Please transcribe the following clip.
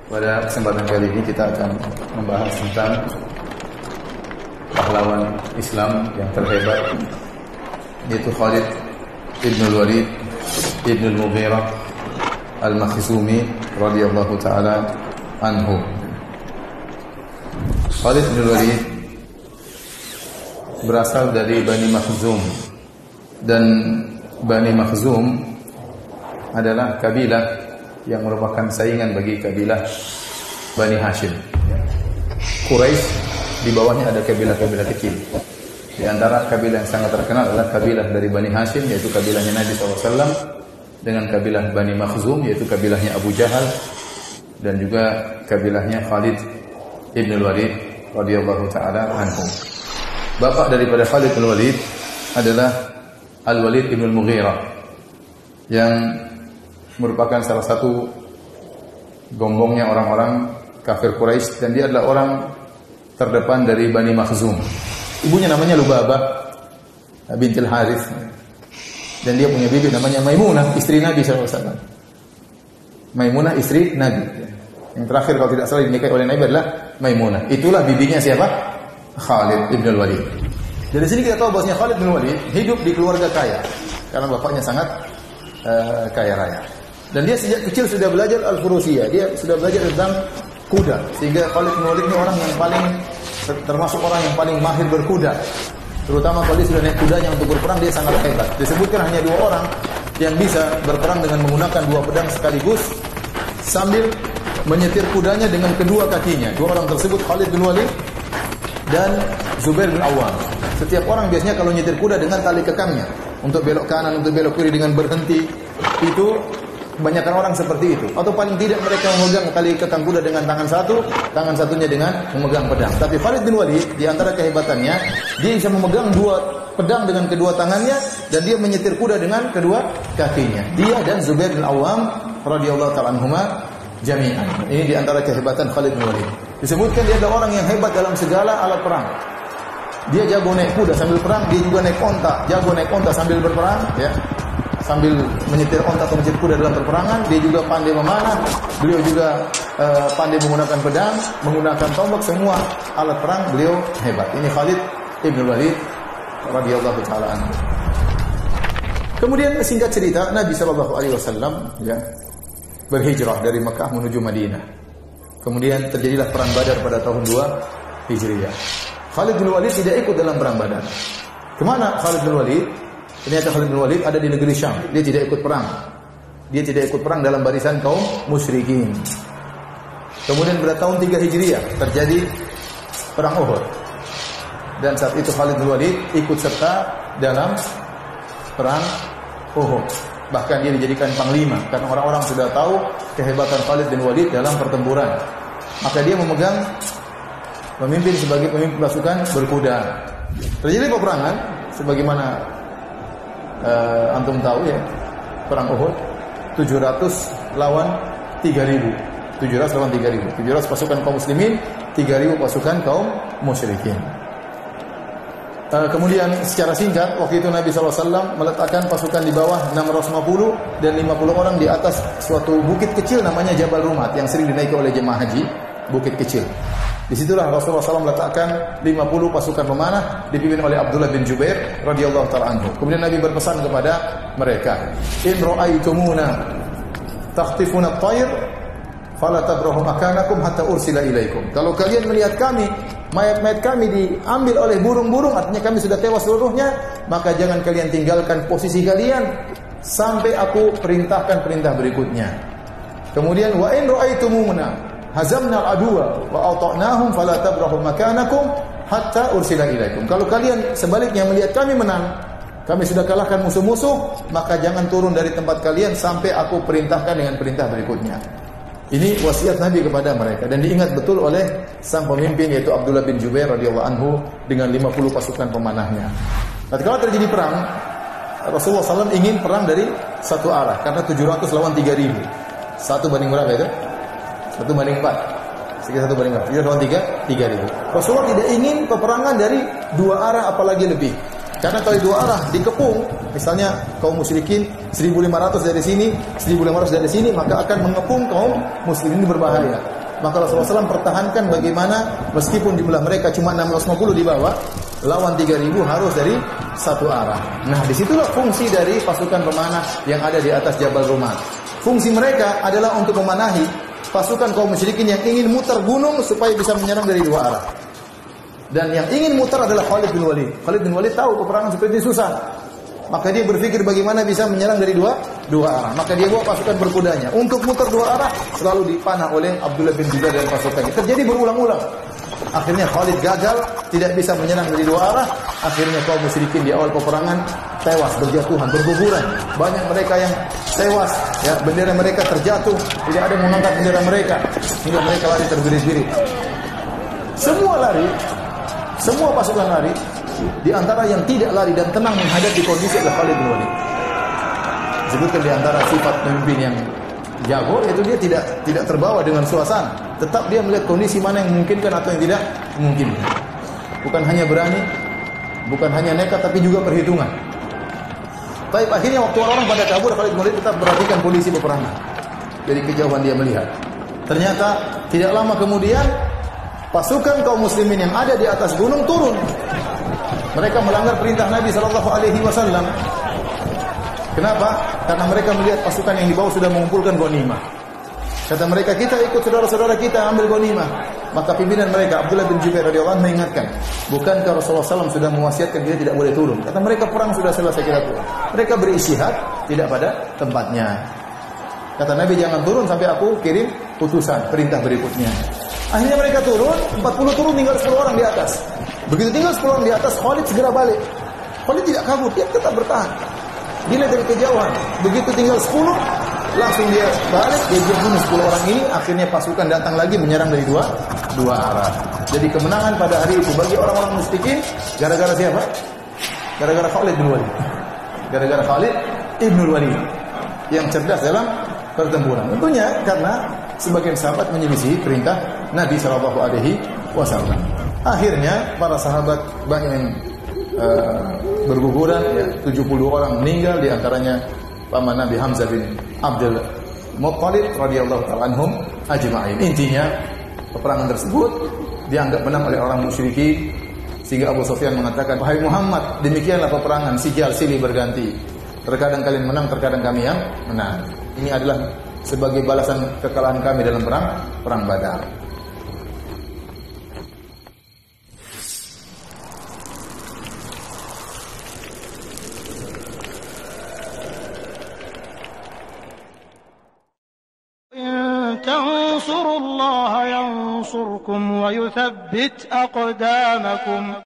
Pada kesempatan kali ini kita akan membahas tentang pahlawan Islam yang terhebat, yaitu Khalid ibn al-Walid ibn al-Mughirah al-Makhzumi radhiyallahu ta'ala anhu. Khalid ibn al-Walid berasal dari Bani Makhzum, dan Bani Makhzum adalah kabilah yang merupakan saingan bagi kabilah Bani Hashim. Quraisy di bawahnya ada kabilah-kabilah kecil. Di antara kabilah yang sangat terkenal adalah kabilah dari Bani Hashim, yaitu kabilahnya Nabi SAW, dengan kabilah Bani Makhzum, yaitu kabilahnya Abu Jahal, dan juga kabilahnya Khalid ibn al-Walid radhiyallahu ta'ala anhu. Bapak daripada Khalid ibn al-Walid adalah Al-Walid ibn al-Mughirah, yang merupakan salah satu gombongnya orang-orang kafir Quraisy, dan dia adalah orang terdepan dari Bani Makhzum. Ibunya namanya Lubabah bintil Harith, dan dia punya bibi namanya Maimunah, istri Nabi SAW. Maimunah istri Nabi. Yang terakhir kalau tidak salah dinikahi oleh Nabi adalah Maimunah. Itulah bibinya siapa? Khalid ibn al-Walid. Dari sini kita tahu bahwasanya Khalid ibn al-Walid hidup di keluarga kaya, karena bapaknya sangat kaya raya. Dan dia sejak kecil sudah belajar al-furusiyah. Dia sudah belajar tentang kuda, sehingga Khalid bin Walid ini orang yang paling, termasuk orang yang paling mahir berkuda. Terutama kalau dia sudah naik kudanya untuk berperang, dia sangat hebat. Disebutkan hanya 2 orang yang bisa berperang dengan menggunakan 2 pedang sekaligus sambil menyetir kudanya dengan kedua kakinya. 2 orang tersebut Khalid bin Walid dan Zubair bin Awam. Setiap orang biasanya kalau nyetir kuda dengan tali kekangnya, untuk belok kanan, untuk belok kiri dengan berhenti. Itu kebanyakan orang seperti itu. Atau paling tidak mereka memegang tali kekang kuda dengan tangan satu, tangan satunya dengan memegang pedang. Tapi Khalid bin Walid, di antara kehebatannya, dia bisa memegang 2 pedang dengan kedua tangannya, dan dia menyetir kuda dengan kedua kakinya. Dia dan Zubair bin Awam radhiyallahu ta'ala anhuma jami'an. Ini di antara kehebatan Khalid bin Walid. Disebutkan dia adalah orang yang hebat dalam segala alat perang. Dia jago naik kuda sambil perang, dia juga naik onta, jago naik onta sambil berperang, ya. Sambil menyetir onta atau menyetir kuda dalam peperangan. Dia juga pandai memanah. Beliau juga pandai menggunakan pedang, menggunakan tombak, semua alat perang beliau hebat. Ini Khalid ibn Walid radhiyallahu taala anhu. Kemudian singkat cerita, Nabi sallallahu alaihi wasallam ya berhijrah dari Mekah menuju Madinah. Kemudian terjadilah perang Badar pada tahun 2 Hijriah. Khalid bin Walid tidak ikut dalam perang Badar. Kemana Khalid bin Walid? Ternyata Khalid bin Walid ada di negeri Syam. Dia tidak ikut perang. Dia tidak ikut perang dalam barisan kaum musyrikin. Kemudian pada tahun 3 Hijriah terjadi perang Uhud. Dan saat itu Khalid bin Walid ikut serta dalam perang Uhud. Bahkan dia dijadikan panglima, karena orang-orang sudah tahu kehebatan Khalid bin Walid dalam pertempuran. Maka dia memimpin sebagai pemimpin pasukan berkuda. Terjadi peperangan sebagaimana antum tahu ya, perang Uhud 700 lawan 3.000. 700 lawan 3.000. 700 pasukan kaum muslimin, 3.000 pasukan kaum musyrikin. Kemudian secara singkat, waktu itu Nabi SAW meletakkan pasukan di bawah 650 dan 50 orang di atas suatu bukit kecil namanya Jabal Rumat, yang sering dinaiki oleh jemaah haji, bukit kecil. Disitulah Rasulullah SAW meletakkan 50 pasukan pemanah dipimpin oleh Abdullah bin Jubair radhiyallahu ta'ala anhu. Kemudian Nabi berpesan kepada mereka, "In ra'aitumuna takhtifuna at-tayr fala tabrahu makanakum hatta ursila ilaikum." Kalau kalian melihat kami, mayat-mayat kami diambil oleh burung-burung, artinya kami sudah tewas seluruhnya, maka jangan kalian tinggalkan posisi kalian sampai aku perintahkan perintah berikutnya. Kemudian wa in ra'aitumuna hazamna al-aduwa wa ata'nahum fala tabrahu makanakum hatta ursila ilaikum. Kalau kalian sebaliknya melihat kami menang, kami sudah kalahkan musuh-musuh, maka jangan turun dari tempat kalian sampai aku perintahkan dengan perintah berikutnya. Ini wasiat Nabi kepada mereka, dan diingat betul oleh sang pemimpin yaitu Abdullah bin Jubair radhiyallahu anhu dengan 50 pasukan pemanahnya. Tatkala terjadi perang, Rasulullah SAW ingin perang dari satu arah karena 700 lawan 3.000. 1 banding berapa itu? 1 banding 4. Sekitar 1 banding 4. 3 lawan 3.000. Rasulullah tidak ingin peperangan dari 2 arah apalagi lebih. Karena kalau 2 arah dikepung, misalnya kaum musyrikin 1.500 dari sini, 1.500 dari sini, maka akan mengepung kaum muslimin, berbahaya. Maka Rasulullah SAW pertahankan bagaimana meskipun jumlah mereka cuma 650 di bawah, lawan 3.000 harus dari satu arah. Nah, disitulah fungsi dari pasukan pemanah yang ada di atas Jabal Rumah. Fungsi mereka adalah untuk memanahi pasukan kaum musyrikin yang ingin muter gunung supaya bisa menyerang dari dua arah. Dan yang ingin muter adalah Khalid bin Walid. Khalid bin Walid tahu peperangan seperti ini susah. Maka dia berpikir bagaimana bisa menyerang dari dua arah. Maka dia bawa pasukan berkudanya. Untuk muter dua arah selalu dipanah oleh Abdullah bin Jubair dan pasukannya. Terjadi berulang-ulang. Akhirnya Khalid gagal, tidak bisa menyerang dari dua arah. Akhirnya kaum musyrikin di awal peperangan tewas, berjatuhan, berguguran. Banyak mereka yang tewas, ya, bendera mereka terjatuh, tidak ada yang mengangkat bendera mereka, hingga mereka lari terbirit-birit. Semua lari, semua pasukan lari. Di antara yang tidak lari dan tenang menghadapi kondisi adalah Khalid bin Walid. Disebutkan di antara sifat pemimpin yang jago, yaitu dia tidak terbawa dengan suasana. Tetap dia melihat kondisi mana yang memungkinkan atau yang tidak memungkinkan. Bukan hanya berani, bukan hanya nekat, tapi juga perhitungan. Tapi akhirnya waktu orang pada kabur, Khalid bin Walid tetap perhatikan kondisi peperangan. Dari kejauhan dia melihat. Ternyata tidak lama kemudian pasukan kaum muslimin yang ada di atas gunung turun. Mereka melanggar perintah Nabi SAW. Kenapa? Karena mereka melihat pasukan yang di bawah sudah mengumpulkan ghanimah. Kata mereka, kita ikut saudara-saudara kita ambil ghanimah. Maka pimpinan mereka, Abdullah bin Jubair radhiyallahu anhu, mengingatkan, bukankah Rasulullah SAW sudah mewasiatkan kita tidak boleh turun? Kata mereka, perang sudah selesai, kita turun. Mereka beristihad tidak pada tempatnya. Kata Nabi, jangan turun sampai aku kirim putusan, perintah berikutnya. Akhirnya mereka turun, 40 turun, tinggal 10 orang di atas. Begitu tinggal 10 orang di atas, Khalid segera balik. Khalid tidak kabur, dia tetap bertahan. Dia dari kejauhan. Begitu tinggal 10, langsung dia balik, dia bunuh 10 orang ini. Akhirnya pasukan datang lagi menyerang dari dua arah. Jadi kemenangan pada hari itu bagi orang-orang musyrikin gara-gara siapa? Gara-gara Khalid bin Walid. Gara-gara Khalid ibn Walid yang cerdas dalam pertempuran. Tentunya karena sebagian sahabat menyelisihi perintah Nabi SAW. Akhirnya para sahabat banyak yang berguguran, ya, 70 orang meninggal, di antaranya paman Nabi Hamzah bin Abdul Muttalib radhiyallahu ta'ala anhum ajma'in. Intinya peperangan tersebut dianggap menang oleh orang musyrikin, sehingga Abu Sufyan mengatakan, wahai Muhammad, demikianlah peperangan, sijal silih berganti. Terkadang kalian menang, terkadang kami yang menang. Ini adalah sebagai balasan kekalahan kami dalam perang Badar. تنصروا الله ينصركم ويثبت أقدامكم